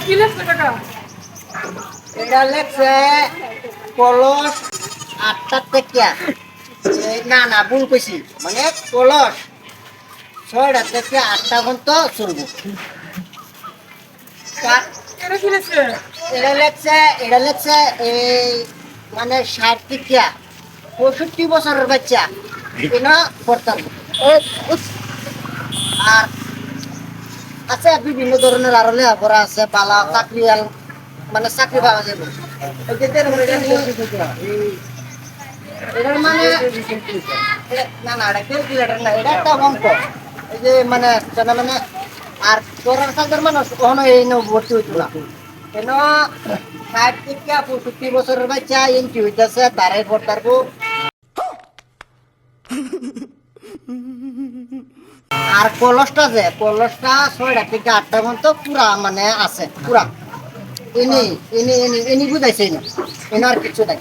কি লেখছে কাকা? এটা লেখছে কলস 8টা থেকে না না ভুল কইছি মানে কলস 6টা থেকে 8টা পর্যন্ত চলবো। এটা কি লেখছে? এটা লেখছে এই মানে 60 থেকে 65 বছরের বাচ্চা এটা পড়তাম। আর আছে বিভিন্ন ধরনের আরো লেখাপড়া আছে পালা চাকরি মানে চাকরি পাওয়া যাবে। এটার মানে না না এটা ক্যালকুলেটর না, এটা একটা অঙ্ক। এই যে মানে জানা মানে আর পড়ার সাথে মানুষ কখনো এই ভর্তি হইতো না কেন 60 থেকে 65 বছরের বাচ্চা এন্ট্রি হইতেছে তারাই পড়তে পারবো। আর কলসটা 6টা থেকে 8টা পর্যন্ত পুরা মানে আছে পুরা এনে এনে এনে এনে বুঝাইছে না এনে আর কিছু নাই।